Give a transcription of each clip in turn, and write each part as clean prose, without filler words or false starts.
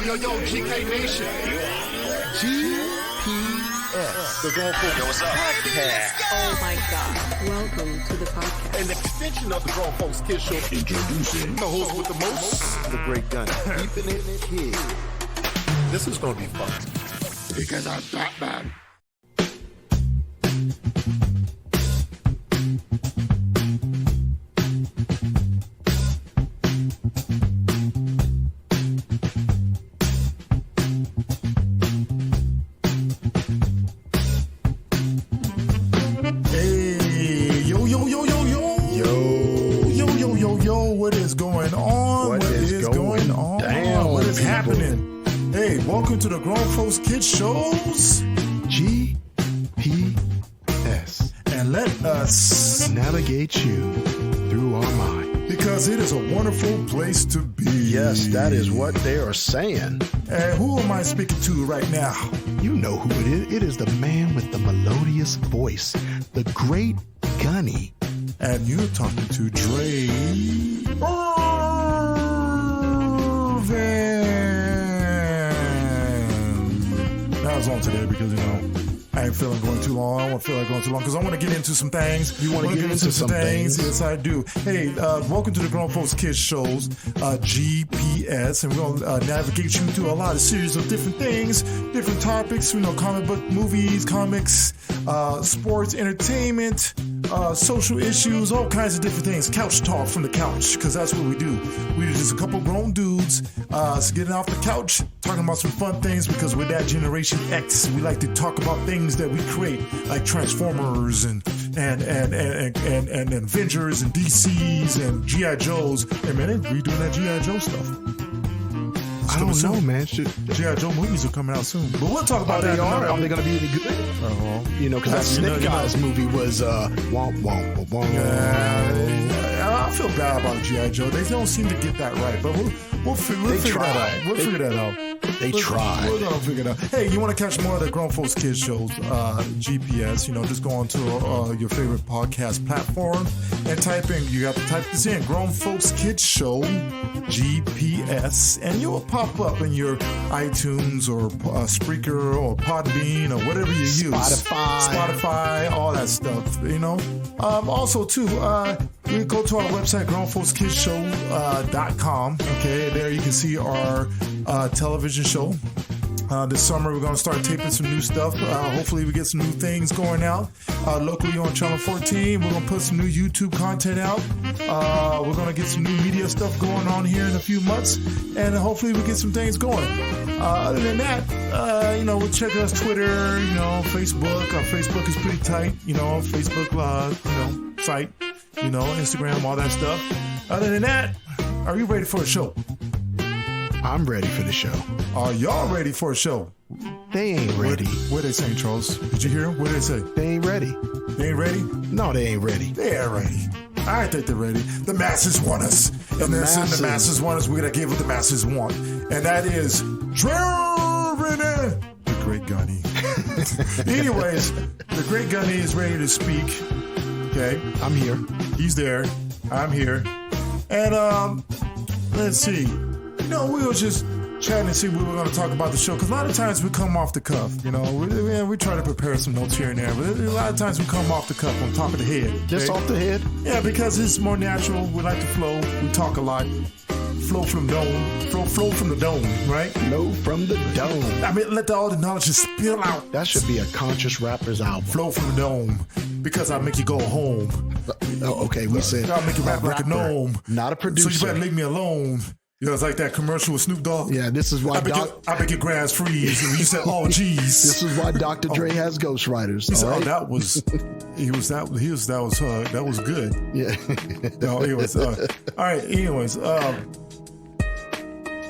Yo, GK Nation. GPS. The Grown Folks Podcast. Oh my God. Welcome to the podcast. An extension of the Grown Folks Kids Show. Introducing the host with the most, the great Gunny. Keeping it here. This is going to be fun. Because I'm Batman. Welcome to the Grown Folks Kids Shows GPS, and let us navigate you through our mind, because it is a wonderful place to be. Yes, that is what they are saying. And who am I speaking to right now? You know who it is. It is the man with the melodious voice, the great Gunny. And you're talking to Dre. I was on today because, I ain't feeling going too long. I don't feel like going too long because I want to get into some things. You want to get into some things? Yes, I do. Hey, welcome to the Grown Folks Kids Shows, GPS, and we're going to navigate you through a lot of series of different things, different topics, comic book, movies, comics, sports, entertainment, social issues, all kinds of different things. Couch talk from the couch, because that's what we do. We're just a couple grown dudes getting off the couch, talking about some fun things, because we're that Generation X. We like to talk about things that we create, like Transformers and Avengers and DCs and G.I. Joes. Hey man, they're redoing that G.I. Joe stuff. I don't know, man. G.I. Joe movies are coming out soon, but we'll talk about that. Are they going to be any good? Because that Snake Eyes movie was womp womp womp. I feel bad about G.I. Joe. They don't seem to get that right, but we'll figure that out. We'll figure that out. They tried. We're gonna figure it out. Hey, you want to catch more of the Grown Folks Kids Shows, GPS? Just go on to your favorite podcast platform and type in. You have to type this in: Grown Folks Kids Show, GPS, and you will pop up in your iTunes or Spreaker or Podbean or whatever you use. Spotify, all that stuff. Also too, you go to our website, grownfolkskidshow.com. Okay, there you can see our television show. This summer we're going to start taping some new stuff. Hopefully we get some new things going out locally on Channel 14. We're going to put some new YouTube content out. We're going to get some new media stuff going on here in a few months, and hopefully we get some things going. Other than that, we'll check out Twitter, Facebook. Our Facebook is pretty tight, Facebook, site, Instagram, all that stuff. Other than that, are you ready for a show? I'm ready for the show. Are y'all ready for a show? They ain't ready. What they saying, Charles? Did you hear them? What did they say? They ain't ready. They ain't ready? No, they ain't ready. They ain't ready. I think they're ready. The masses want us. The masses want us. We're going to give what the masses want. And that is the great Gunny. Anyways, the great Gunny is ready to speak. Okay? I'm here. He's there. I'm here. And let's see. We were just chatting to see what we were going to talk about the show, because a lot of times we come off the cuff. We try to prepare some notes here and there, but a lot of times we come off the cuff, on top of the head. Okay? Just off the head? Yeah, because it's more natural. We like to flow. We talk a lot. Flow from the dome. Flow from the dome, right? Flow from the dome. I mean, let all the knowledge just spill out. That should be a conscious rapper's album. Flow from the dome, because I make you go home. Okay, we said I'll make you rap like a gnome. Not a producer. So you better leave me alone. It's like that commercial with Snoop Dogg. Yeah, this is why I make your grass freeze. And you said, "Oh, geez." This is why Dr. Dre has ghostwriters. He said, right? "Oh, that was good." Yeah. No, anyways, all right. Anyways,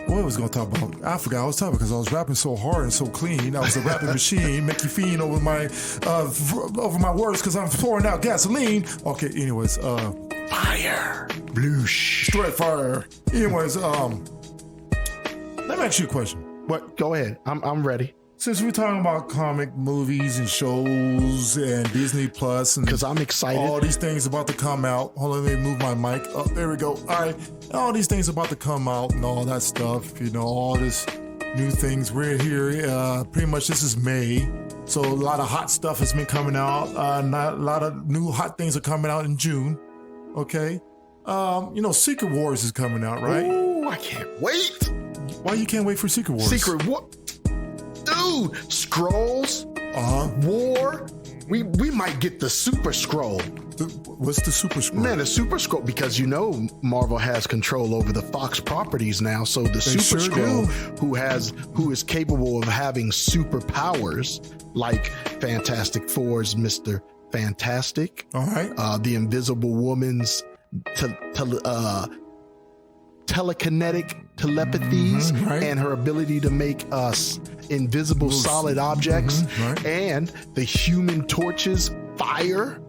what was I going to talk about? I forgot. I was talking because I was rapping so hard and so clean. I was a rapping machine, make you fiend over my words because I'm pouring out gasoline. Okay. Anyways, fire, bloosh, straight fire. Anyways, let me ask you a question. What? Go ahead. I'm ready. Since we're talking about comic movies and shows and Disney Plus, and because I'm excited, all these things about to come out. Hold on, let me move my mic. Oh, there we go. All right, all these things about to come out and all that stuff. All this new things. We're here. Pretty much this is May. So a lot of hot stuff has been coming out. A lot of new hot things are coming out in June. Okay. Secret Wars is coming out, right? Ooh, I can't wait. Why you can't wait for Secret Wars? Secret War. Dude, Scrolls. War. We might get the Super Scroll. What's the Super Scroll? Man, the Super Scroll, because Marvel has control over the Fox properties now. So the Super Scroll, who is capable of having superpowers like Fantastic Four's Mr. Fantastic. All right. The Invisible Woman's telekinetic telepathies, right. and her ability to make us invisible solid objects, right. and the Human Torch's fire,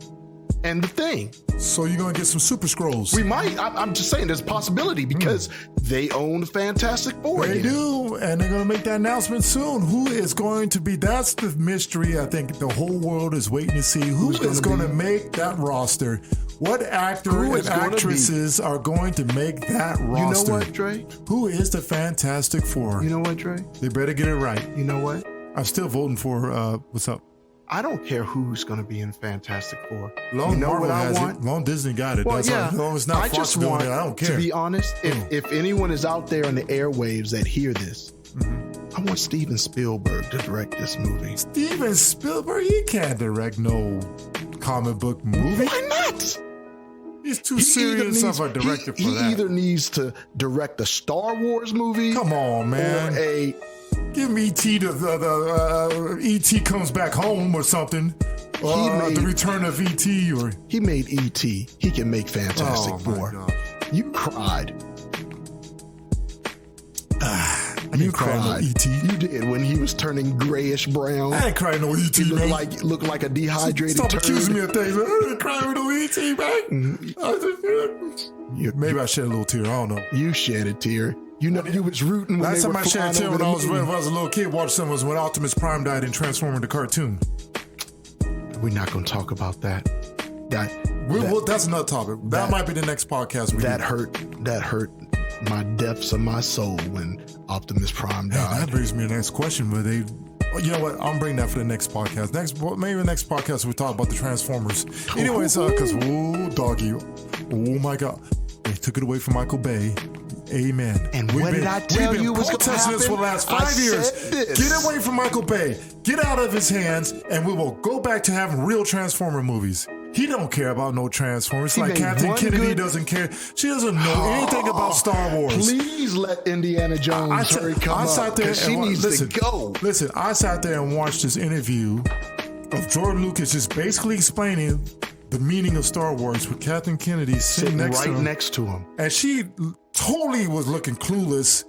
and the Thing. So you're going to get some Super Scrolls. We might. I'm just saying there's a possibility because they own the Fantastic Four. They do, and they're going to make that announcement soon. Who is going to be, that's the mystery I think the whole world is waiting to see. Who is going to make that roster? What actor and actresses are going to make that roster? You know what, Dre? Who is the Fantastic Four? You know what, Dre? They better get it right. You know what? I'm still voting for, what's up? I don't care who's going to be in Fantastic Four. Long Marvel has it. Long Disney got it. Well, that's yeah. As long as it's not I Fox just doing want, it, I don't care. To be honest, if anyone is out there on the airwaves that hear this, I want Steven Spielberg to direct this movie. Steven Spielberg, he can't direct no comic book movie. Why not? He's too serious of a director for that. He either needs to direct a Star Wars movie. Come on, man. Or give me E.T. E.T. comes back home or something. The Return of E.T. or he made E.T. He can make Fantastic Four. You cried. You cried. No E.T. You did when he was turning grayish brown. I ain't crying no E.T. He man. looked like a dehydrated Stop turd. accusing me of things. I ain't crying no E.T. man. Maybe I shed a little tear. I don't know. You shed a tear. You know you was rooting when last they were time I shed a tear when I was a little kid. Watched some was when Optimus Prime died in Transformers the cartoon. We're not going to talk about that. That's another topic. That might be the next podcast. That hurt my depths of my soul when Optimus Prime died. That brings me to the next question. But you know what? I'm bringing that for the next podcast. Maybe the next podcast we'll talk about the Transformers. Anyways, because doggy, oh my God, they took it away from Michael Bay. Amen. And what did I tell you was going to happen? This for the last 5 years. Get away from Michael Bay. Get out of his hands, and we will go back to having real Transformer movies. He don't care about no Transformers. Like Kathleen Kennedy doesn't care. She doesn't know anything about Star Wars. Please let Indiana Jones come up, because she needs to go. Listen, I sat there and watched this interview of George Lucas just basically explaining the meaning of Star Wars with Kathleen Kennedy sitting next to him. And she totally was looking clueless.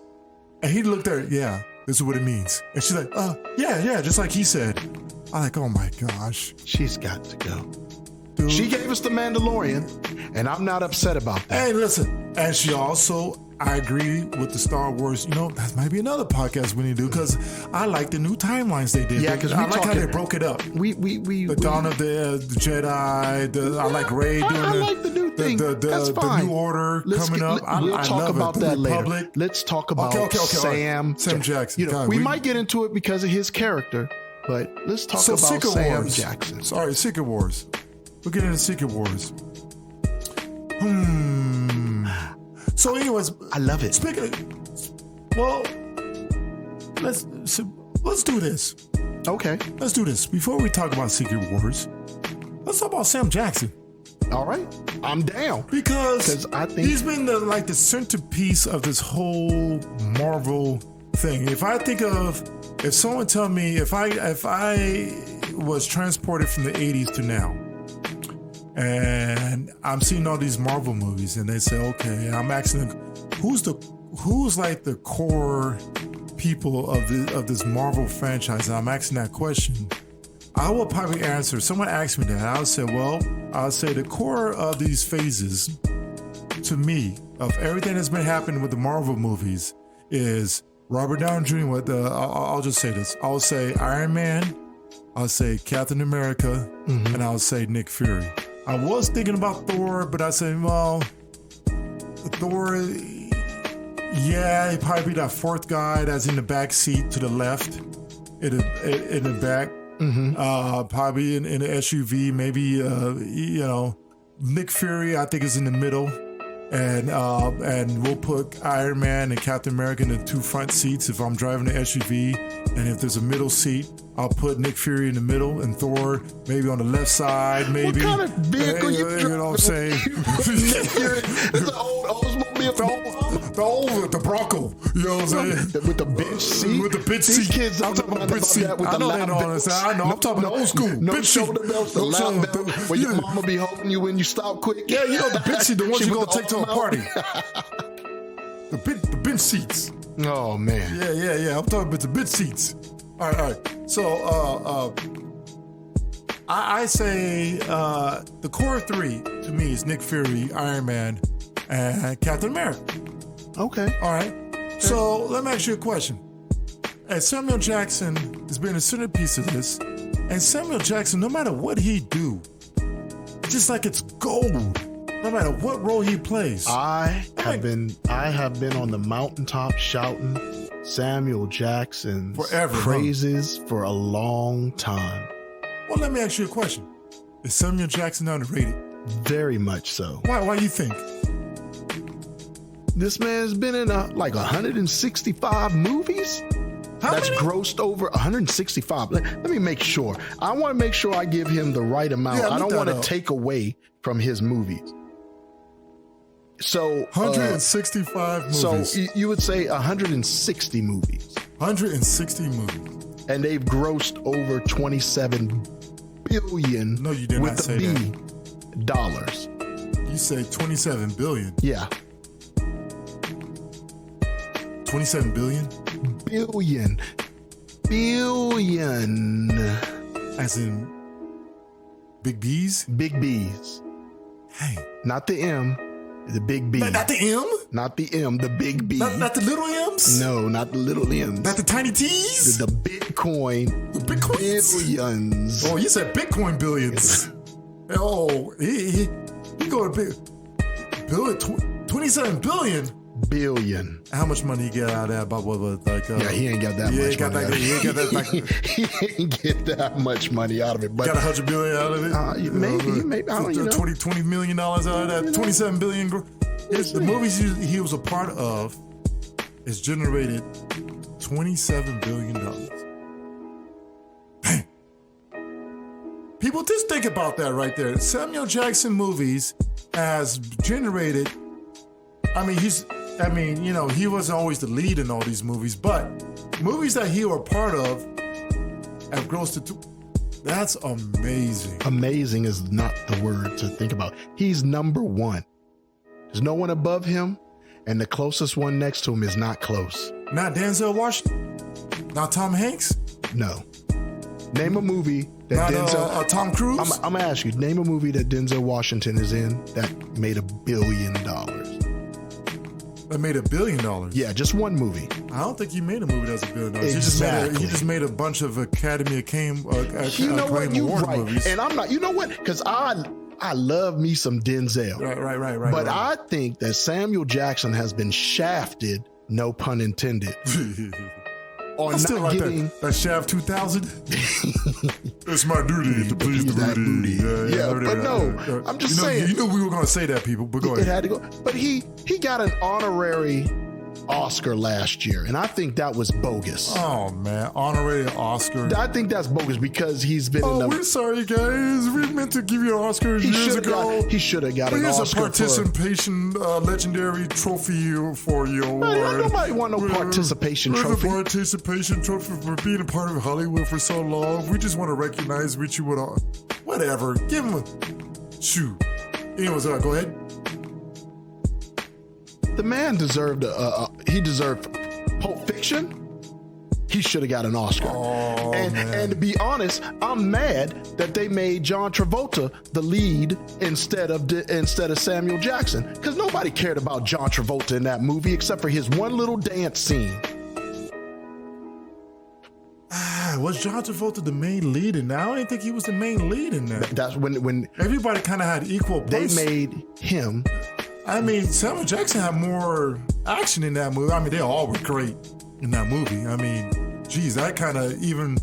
And he looked at her, yeah, this is what it means. And she's like, yeah, just like he said. I'm like, oh my gosh. She's got to go. Dude. She gave us The Mandalorian, and I'm not upset about that. Hey, listen. And she also, I agree with the Star Wars. That might be another podcast we need to do, because I like the new timelines they did. Yeah, because I like how they broke it up. The Dawn of the Jedi. I like Rey doing I like the new thing. That's fine. The New Order coming up. We'll talk about that later. Republic. Let's talk about Sam Jackson. We might get into it because of his character, but let's talk about Secret Sam Wars. Jackson. Sorry, Secret Wars. We'll get into Secret Wars. So anyways, I love it. Let's do this. Okay. Let's do this. Before we talk about Secret Wars, let's talk about Sam Jackson. All right. I'm down. Because I think he's been the centerpiece of this whole Marvel thing. If someone tell me if I was transported from the 80s to now, and I'm seeing all these Marvel movies, and they say, okay, I'm asking who's like the core people of this Marvel franchise, and I'm asking that question, I will probably answer. Someone asked me that, I'll say the core of these phases, to me, of everything that's been happening with the Marvel movies, is Robert Downey Jr. I'll just say this. I'll say Iron Man, I'll say Captain America, and I'll say Nick Fury. I was thinking about Thor, but I said, well, Thor, Yeah, he'd probably be that fourth guy that's in the back seat to the left, in the back. Probably in the SUV. Maybe Nick Fury, I think, is in the middle, and we'll put Iron Man and Captain America in the two front seats if I'm driving the SUV. And if there's a middle seat, I'll put Nick Fury in the middle and Thor maybe on the left side. Maybe. What kind of vehicle you know what I'm saying? It's an old Oldsmobile. The Bronco. You know what I'm saying? With the bench seat. With the bench These seat. kids I'm talking about bench seat. I know they don't understand. I know. I'm talking about old school. No bench shoulder seat. belts, the lap belt, where your mama be holding you when you stop quick. Yeah, you know the bench seat, the ones you're gonna take to a party. The bench seats. Oh man. Yeah. I'm talking about the bench seats. All right. So I say the core three to me is Nick Fury, Iron Man, and Captain America. Okay. All right. So let me ask you a question. And Samuel Jackson has been a centerpiece of this. And Samuel Jackson, no matter what he do, it's just like it's gold. No matter what role he plays. I have been on the mountaintop shouting Samuel Jackson praises for a long time. Well, let me ask you a question. Is Samuel Jackson underrated? Very much so. Why you think? This man's been in 165 movies. That's grossed over 165. Let me make sure. I want to make sure I give him the right amount. I don't want to take away from his movies. So 165 movies. So you would say 160 movies. 160 movies. And they've grossed over 27 billion. No, you did not say that. Dollars. You say 27 billion. Yeah. 27 billion? Billion. As in big B's? Big B's. Hey. Not the M, the big B. Not the M? Not the M, the big B. Not the little M's? No, not the little M's. Not the tiny T's? The Bitcoin. The Bitcoins? Billions. Oh, you said Bitcoin billions. Oh, he go to big billion, 27 billion. Billion. How much money he get out of that? About what, yeah, he ain't got that much money. He ain't got that. He ain't get that much money out of it. But got $100 billion out of it. Maybe. I don't know. $20 million out of that. 27 billion. The movies he was a part of has generated $27 billion. Bang. People just think about that right there. Samuel Jackson movies has generated. He wasn't always the lead in all these movies, but movies that he were part of have grossed to. That's amazing. Amazing is not the word to think about. He's number one. There's no one above him, and the closest one next to him is not close. Not Denzel Washington? Not Tom Hanks? No. Name a movie that Denzel... Tom Cruise? I'm going to ask you, name a movie that Denzel Washington is in that made $1 billion. That made $1 billion? Yeah, just one movie. I don't think he made a movie that's $1 billion. Exactly. He just made a bunch of Academy acclaimed You're right. movies. And I'm not, you know what? Because I love me some Denzel. Right. But I think that Samuel Jackson has been shafted, no pun intended, on not getting that Shaft 2000. It's my duty to please the that booty. Yeah, but no, I'm just saying. You knew we were going to say that, people. But go ahead. It had to go. But he got an honorary Oscar last year, and I think that was bogus. Oh man, honorary Oscar. I think that's bogus because he's been. We're sorry, guys. We meant to give you an Oscar years ago. He should have got an Oscar. Here's a participation legendary trophy for you. Nobody want no participation trophy. A participation trophy for being a part of Hollywood for so long. We just want to recognize you with all. Whatever. Give him a shoot. Anyways, go ahead. The man deserved he deserved Pulp Fiction. He should have got an Oscar. Oh, and to be honest, I'm mad that they made John Travolta the lead instead of Samuel Jackson, because nobody cared about John Travolta in that movie except for his one little dance scene. Was John Travolta the main lead in that? I didn't think he was the main lead in that. That's when everybody kind of had equal place. They made him I mean, Samuel Jackson had more action in that movie. I mean, they all were great in that movie. I mean, geez, that kind of even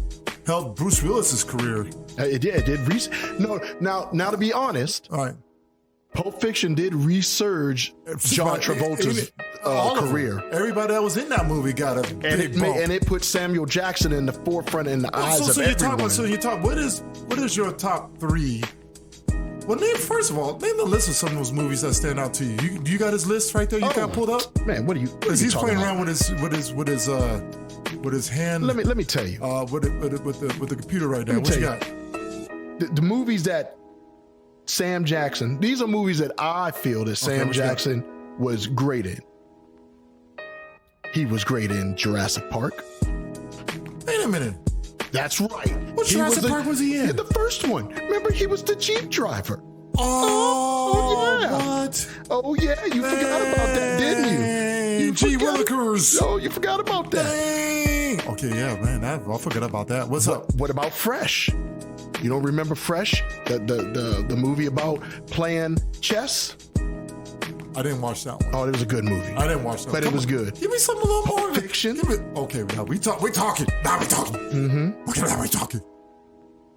helped Bruce Willis's career. It did. No, now to be honest, All right. Pulp Fiction did resurge John Travolta's career. Everybody that was in that movie got a big bump. And it put Samuel Jackson in the forefront in the eyes of everyone. What is your top three? Well, first of all, name the list of some of those movies that stand out to you. Do you got his list right there? You got pulled up? Man, what are you? Because he's playing around with his hand. Let me tell you. With the computer right now. What you got? The movies that Sam Jackson. These are movies that I feel that Sam Jackson was great in. He was great in Jurassic Park. Wait a minute. That's right. What Jurassic Park was he in? The first one. Remember, he was the Jeep driver. Oh, yeah. What? Oh, yeah. You forgot about that, didn't you? Gee Willikers. Oh, you forgot about that. Dang. Okay, yeah, man. I forgot about that. What's up? What about Fresh? You don't remember Fresh? The movie about playing chess? I didn't watch that one. Oh, it was a good movie. I didn't watch that But it was good. Give me some a little more. Fiction? Okay, now we're talking. Now we're talking. Mm-hmm. Okay, now we're talking.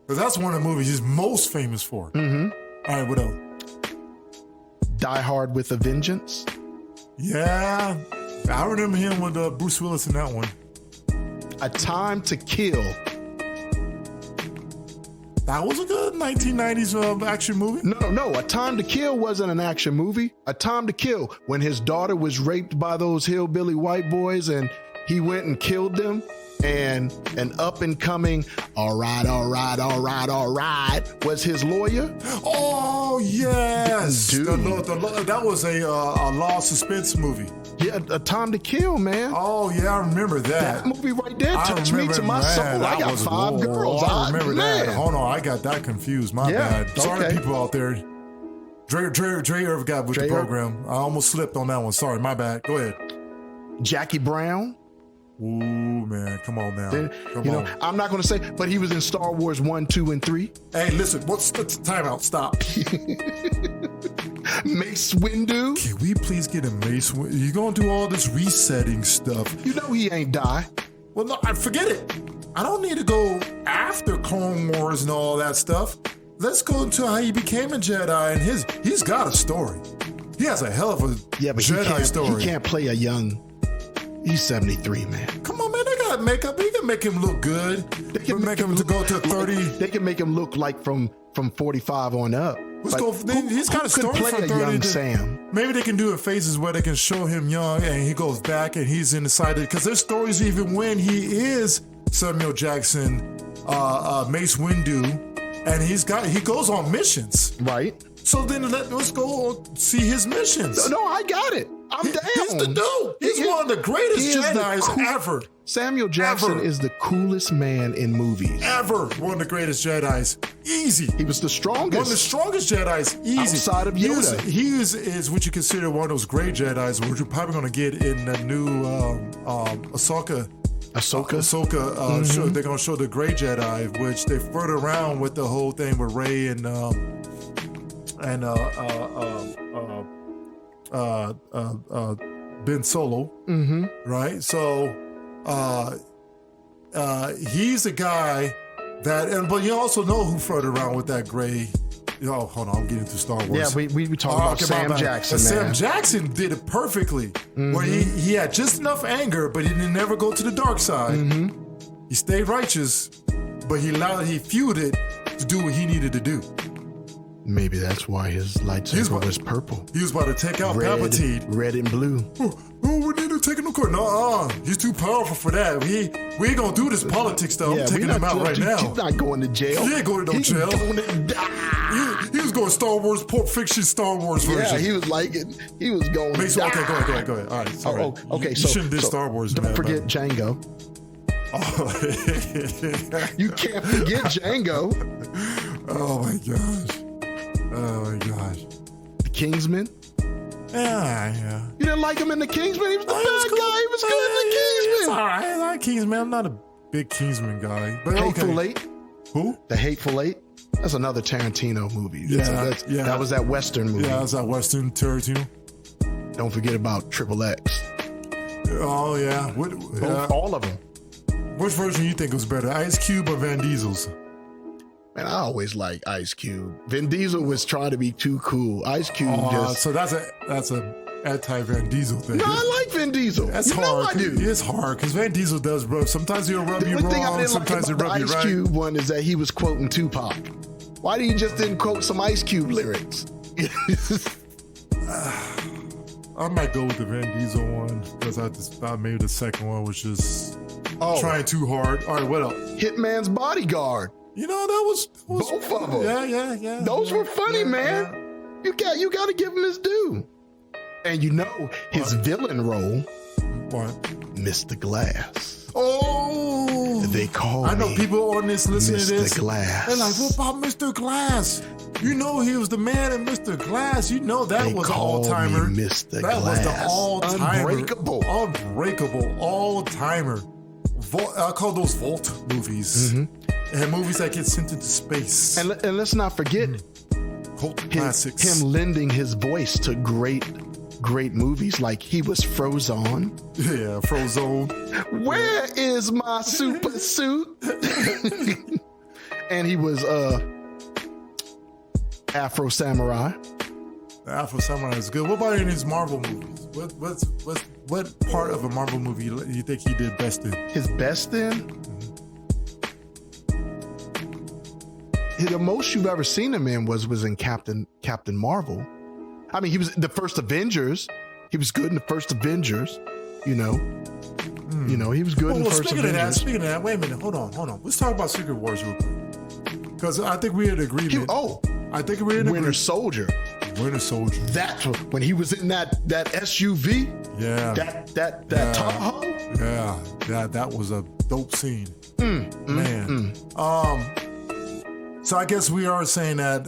Because that's one of the movies he's most famous for. Mm-hmm. All right, what else? Die Hard with a Vengeance? Yeah. I remember him with Bruce Willis in that one. A Time to Kill. That was a good 1990s action movie. No. A Time to Kill wasn't an action movie. A Time to Kill, when his daughter was raped by those hillbilly white boys and he went and killed them, and an up and coming, all right, was his lawyer. Oh, yes. Dude. That was a law suspense movie. Yeah, A Time to Kill, man. Oh, yeah, I remember that. That movie right there touched me to my soul. I got 5 girls. I remember that. Hold on, I got that confused. My bad. Sorry to people out there. Dre Irv got with the program. I almost slipped on that one. Sorry, my bad. Go ahead. Jackie Brown. Ooh, man, come on now. Come on. I'm not going to say, but he was in Star Wars 1, 2, and 3. Hey, listen, what's the timeout? Stop. Mace Windu. Can we please get a Mace Windu? You going to do all this resetting stuff? You know he ain't die. Well, no, forget it. I don't need to go after Clone Wars and all that stuff. Let's go into how he became a Jedi, and he's got a story. He has a hell of a Jedi story. He can't play a young. He's 73, man. Come on, man. They got makeup. They can make him look good. They can make him to go to 30. They can make him look like from 45 on up. He's got a story play from a 30 young to, Sam. Maybe they can do it phases where they can show him young and he goes back and he's inside it. Because there's stories even when he is Samuel Jackson, Mace Windu, and he goes on missions. Right. So then let's go see his missions. No, I got it. I'm down. He's the dude. He's one of the greatest Jedis ever. Samuel Jackson is the coolest man in movies. Ever. One of the greatest Jedis. Easy. He was the strongest. One of the strongest Jedis. Easy. Outside of Yoda. He is what you consider one of those great Jedis, which you're probably going to get in the new Ahsoka show. They're going to show the Great Jedi, which they further around with the whole thing with Rey and Ben Solo. Mm-hmm. Right? So he's a guy but you also know who further around with that gray. Oh, hold on, I'm getting into Star Wars. Yeah, we talking about Sam Jackson. Sam Jackson did it perfectly. Mm-hmm. Where he had just enough anger, but he didn't never go to the dark side. Mm-hmm. He stayed righteous, but he feuded to do what he needed to do. Maybe that's why his lightsaber was purple. He was about to take out Palpatine. Red and blue. Oh, we need to take him to court. No, he's too powerful for that. We ain't gonna do this politics stuff. I'm taking him out right now. He's not going to jail. He ain't going to no jail. He was going Star Wars, Pulp Fiction, Star Wars version. Yeah, he was going. Okay, go ahead. All right. Sorry. Okay. You shouldn't do Star Wars. Don't forget Django. You can't forget Django. Oh my gosh. The Kingsman. Yeah. You didn't like him in The Kingsman? He was the bad guy. He was good in The Kingsman. It's all right. I like Kingsman. I'm not a big Kingsman guy. But Hateful Eight. Who? The Hateful Eight. That's another Tarantino movie. Yeah. That was that Western movie. Yeah, that's that Western Tarantino. Don't forget about Triple X. Oh yeah, All of them. Which version you think was better, Ice Cube or Van Diesel's? Man, I always like Ice Cube. Vin Diesel was trying to be too cool. Ice Cube So that's a anti-Van Diesel thing. No, I like Vin Diesel. That's hard. I do. It's hard because Van Diesel does rub. Sometimes he'll rub you The thing I wrong. didn't like Sometimes he'll about rub the you Ice right. Cube one is that he was quoting Tupac. Why did he just didn't quote some Ice Cube lyrics? I might go with the Van Diesel one because I thought maybe the second one was just trying too hard. All right, what else? Hitman's Bodyguard. You know, that was Both of them. Yeah. Those were funny, man. Yeah. You got to give him his due. And you know his villain role, What? Mr. Glass. Oh, They call I know me people on this listening to this. Mr. Glass. They're like, what about Mr. Glass? You know he was the man in Mr. Glass. You know that They was an call all-timer. me Mr. That Glass. was the all-timer. Unbreakable. All-timer. I call those Vault movies. And movies that get sent into space. And let's not forget Cult classics. him lending his voice to great movies like he was Frozone. Yeah, Frozone. Where is my super suit? And he was Afro Samurai. The Afro Samurai is good. What about in his Marvel movies? What part of a Marvel movie you think he did best in? His best in? The most you've ever seen him in was in Captain Marvel. I mean, he was the first Avengers. He was good in the first Avengers. You know, he was good in the first Avengers. Speaking of that, wait a minute. Hold on. Let's talk about Secret Wars real quick. Because I think we're in agreement. I think we're in agreement. Winter Soldier. That's when he was in that SUV. Yeah. That Tahoe. Yeah. That was a dope scene. Man. So I guess we are saying that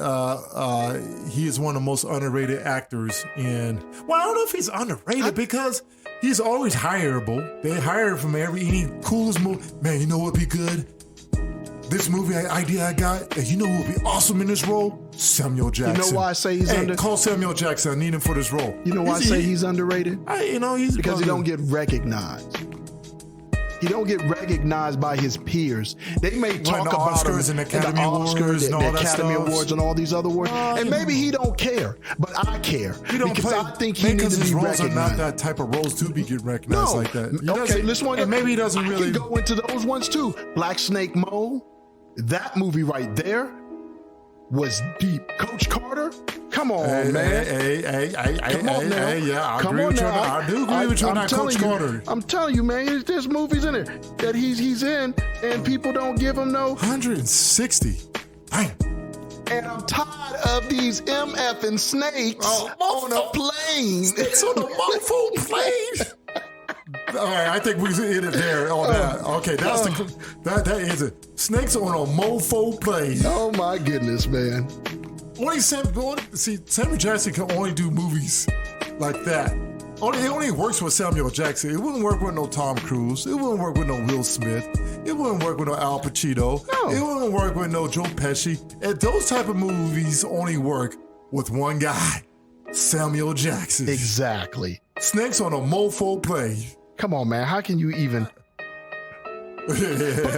he is one of the most underrated actors in. Well, I don't know if he's underrated because he's always hireable. They hire him from any coolest movie. Man, you know what would be good? This movie idea I got, and you know who would be awesome in this role? Samuel Jackson. You know why I say he's call Samuel Jackson. I need him for this role. You know why I say he's underrated? He's because he don't get recognized. He don't get recognized by his peers. They may talk about Oscars him and Academy Awards and all the that Academy stuff. Awards and all these other awards. And maybe he don't care, but I care because I think he needs to be roles recognized. Are not that type of roles to be get recognized like that. And maybe he doesn't really. I can go into those ones too. Black Snake Moan, that movie right there was deep. Coach Carter, come on, man. Hey, yeah, I agree with you. I do agree with you on that, Coach Carter. I'm telling you, man, there's movies in it that he's in, and people don't give him no 160. Bang. And I'm tired of these MF and snakes on a plane. Snakes on a motherfucking plane. All right, I think we hit it there on that. Okay, that is it. Snakes on a mofo plane. Oh my goodness, man. Samuel Jackson can only do movies like that. It only works with Samuel Jackson. It wouldn't work with no Tom Cruise. It wouldn't work with no Will Smith. It wouldn't work with no Al Pacino. No. It wouldn't work with no Joe Pesci. And those type of movies only work with one guy, Samuel Jackson. Exactly. Snakes on a mofo plane. Come on, man. How can you even? But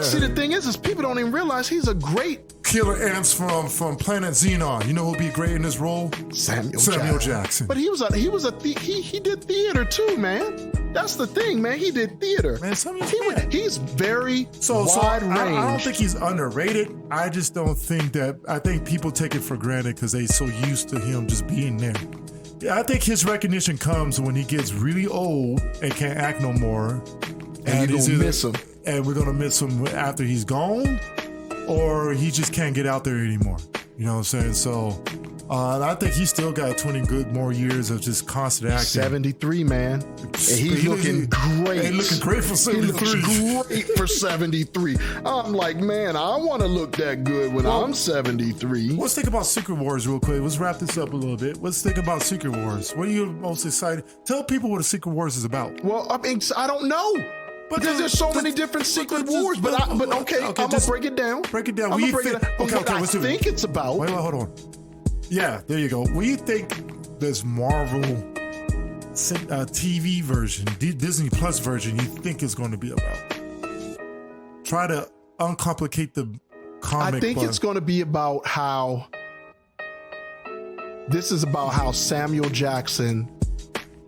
see, the thing is people don't even realize he's a great killer ants from Planet Xenon. You know who'll be great in this role? Samuel Jackson. But he did theater too, man. That's the thing, man. He did theater. Man, he's very wide range. I don't think he's underrated. I just don't think that. I think people take it for granted because they so used to him just being there. Yeah, I think his recognition comes when he gets really old and can't act no more. And you're gonna miss him. And we're gonna miss him after he's gone, or he just can't get out there anymore. You know what I'm saying? So I think he's still got 20 good more years of just constant acting. 73, man. And he's looking great. He's looking great for 73. He looks great for 73. I'm like, man, I want to look that good when I'm 73. Let's think about Secret Wars real quick. Let's wrap this up a little bit. Let's think about Secret Wars. What are you most excited? Tell people what a Secret Wars is about. Well, I mean, I don't know. Because there's so many different Secret Wars, but I'm gonna break it down. Break it down. I think it's about. Wait, hold on. Yeah, there you go. What do you think this Marvel TV version, Disney Plus version, you think is going to be about? Try to uncomplicate the comic. I think it's going to be about how Samuel Jackson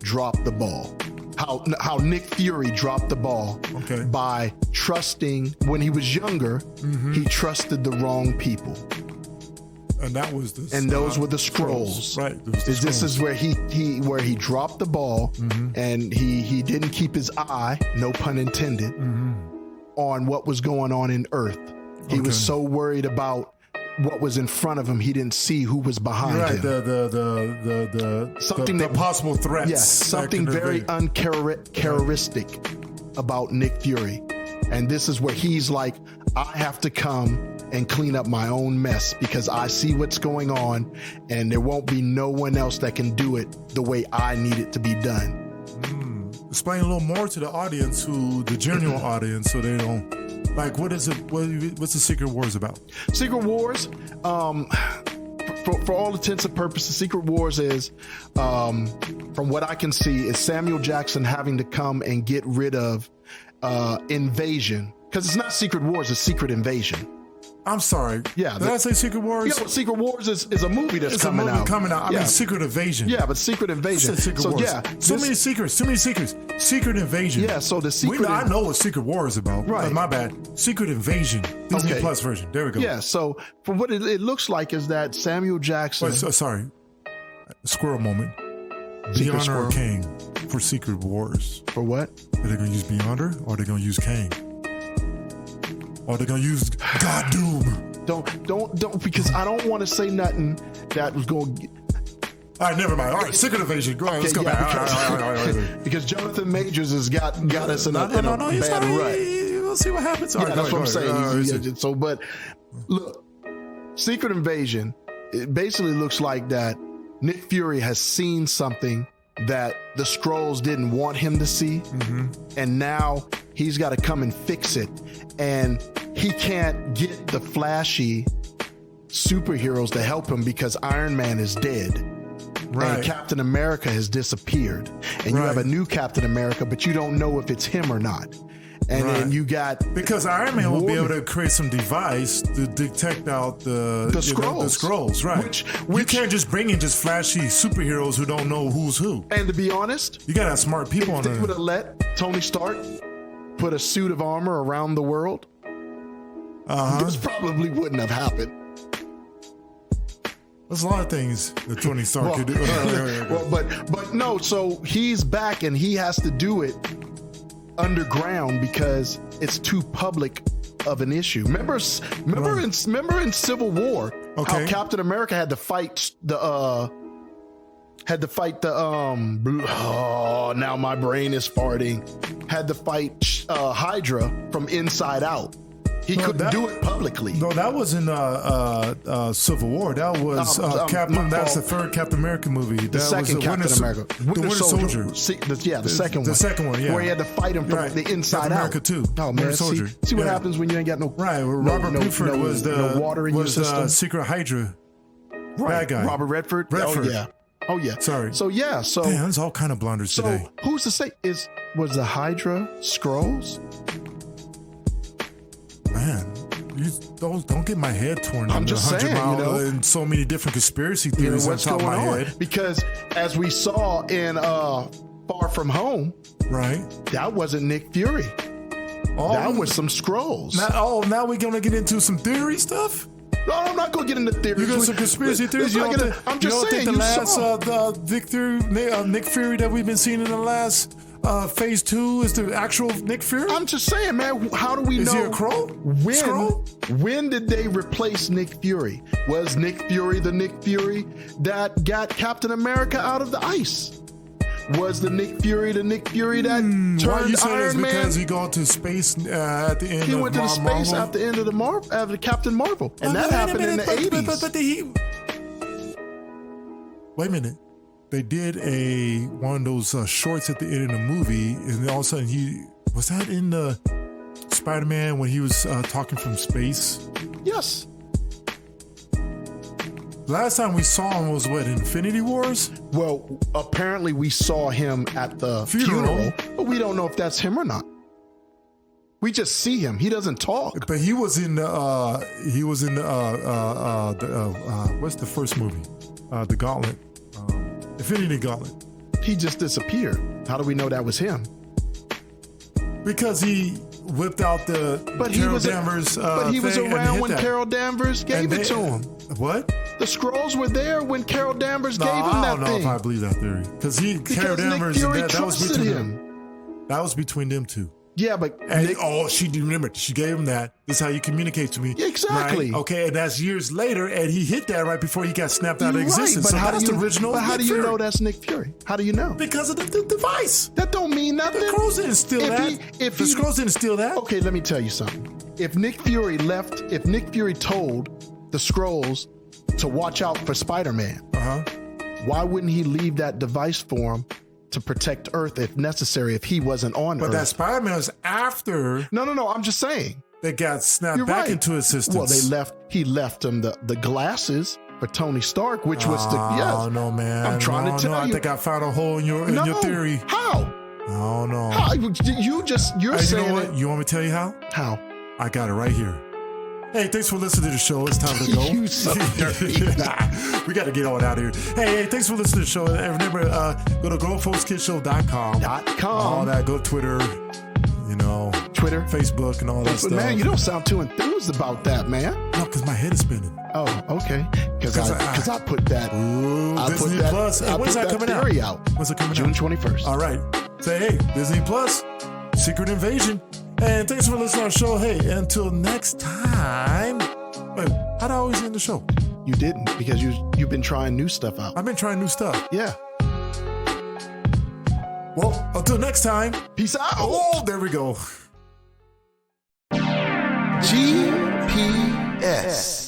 dropped the ball. How Nick Fury dropped the ball by trusting, when he was younger, he trusted the wrong people. And that was those were the Skrulls. Right. This is where he dropped the ball, and he didn't keep his eye, no pun intended, on what was going on in Earth. He was so worried about what was in front of him, he didn't see who was behind him. The possible threats. Yes, something very uncharacteristic about Nick Fury. And this is where he's like, I have to come and clean up my own mess because I see what's going on and there won't be no one else that can do it the way I need it to be done. Explain a little more to the audience, the general audience, so they don't, like, what is it? What's the Secret Wars about? Secret Wars, for all intents and purposes, Secret Wars is, from what I can see, is Samuel Jackson having to come and get rid of Invasion. Because it's not Secret Wars, it's Secret Invasion. I'm sorry. Yeah. Did I say Secret Wars? Yeah, but Secret Wars is a movie that's coming out. I mean, Secret Invasion. Yeah, but Secret Invasion. Secret Wars. Yeah. Too many secrets. Secret Invasion. Yeah, so the Secret... I know what Secret War is about. Right. My bad. Secret Invasion. Disney Plus version. There we go. Yeah, so for what it looks like is that Samuel Jackson... sorry. Squirrel moment. Beyonder or Kang for Secret Wars. For what? Are they going to use Beyonder or are they going to use Kang? Or are they going to use God Doom? Don't, because I don't want to say nothing that was going to... All right, never mind. All right, Secret Invasion. Go ahead, let's go back. Because Jonathan Majors has got us in a bad rut. We'll see what happens. Yeah, that's what I'm saying. So, but look, Secret Invasion, it basically looks like that Nick Fury has seen something that the Skrulls didn't want him to see, and now he's got to come and fix it. And he can't get the flashy superheroes to help him because Iron Man is dead. Right. And Captain America has disappeared. And you have a new Captain America, but you don't know if it's him or not. And then you got... Because Iron Man will be able to create some device to detect out the Skrulls. The Skrulls, right. Which you can't just bring in just flashy superheroes who don't know who's who. And to be honest... You got to have smart people on there. If they would have let Tony Stark put a suit of armor around the world, this probably wouldn't have happened. There's a lot of things that Tony Stark could do. But no, so he's back and he has to do it underground because it's too public of an issue. Remember in Civil War how Captain America had to fight the now my brain is farting. Had to fight Hydra from inside out. He couldn't do it publicly. No, that was in Civil War. That was Captain. That's the third Captain America movie. The second Captain America. The Winter Soldier. The second one. The second one, yeah. Where he had to fight him from the inside Captain out. America too. Oh man, see what happens when you ain't got no Robert Redford was the water in your system. Secret Hydra bad guy. Robert Redford. Oh yeah. Sorry. So damn, there's all kind of blunders today. So who's to say was the Hydra Skrulls? Man, you don't get my head torn. I'm just saying, and so many different conspiracy theories on top of my head. Because as we saw in Far From Home, that wasn't Nick Fury. That was some Skrulls. Now we're gonna get into some theory stuff. No, I'm not gonna get into theories. You got some conspiracy theories. I'm just saying. The last Nick Fury that we've been seeing in the last phase 2 is the actual Nick Fury? I'm just saying, man. How do we know? Is he a Skrull? When did they replace Nick Fury? Was Nick Fury the Nick Fury that got Captain America out of the ice? Was the Nick Fury the Nick Fury that turned Iron Man? Because he got to space at the end of Marvel. He went to space at the end of the Captain Marvel. And that happened in the 80s. Wait a minute. They did one of those shorts at the end of the movie, and all of a sudden was that in the Spider-Man when he was talking from space? Yes. Last time we saw him was what, Infinity Wars? Well, apparently we saw him at the funeral, but we don't know if that's him or not. We just see him. He doesn't talk. But he was in what's the first movie? The Gauntlet. Infinity Gauntlet. He just disappeared. How do we know that was him? Because he whipped out the Carol Danvers But he was around when Carol Danvers gave it to him. What? The Skrulls were there when Carol Danvers gave him that thing. I don't know if I believe that theory. Because Carol Danvers Nick Fury that was between him. That was between them two. Yeah, but she remember she gave him that. This is how you communicate to me. Yeah, exactly. Right? Okay, and that's years later, and he hit that right before he got snapped out of existence. But so how that's do you, the original. But how do you know that's Nick Fury? How do you know? Because of the device. That don't mean nothing. The Skrulls didn't steal that. The Skrulls didn't steal that. Okay, let me tell you something. If Nick Fury told the Skrulls to watch out for Spider-Man, why wouldn't he leave that device for him to protect Earth if necessary, if he wasn't on Earth? But that Spider-Man was after. No, I'm just saying. They got snapped back into existence. Well, he left him the glasses for Tony Stark, which was the Oh no, man! I'm trying to tell you. I think I found a hole in your theory. How? I don't know. How? You're saying. You know what? You want me to tell you how? How? I got it right here. Hey, thanks for listening to the show. It's time to go. You son of We got to get on out of here. Hey, thanks for listening to the show. And remember, go to GrownFolksKidShow.com. All that. Go to Twitter, Twitter, Facebook, and all that stuff. Man, you don't sound too enthused about that, man. No, because my head is spinning. Oh, okay. Because I put that. Disney Plus. Hey, when's that coming out? When's it coming June out? June 21st. All right. Say, hey, Disney Plus, Secret Invasion. And thanks for listening to our show. Hey, until next time. Wait, how'd I always end the show? You didn't, because you've been trying new stuff out. I've been trying new stuff. Yeah. Well, until next time. Peace out. Oh, there we go. GPS.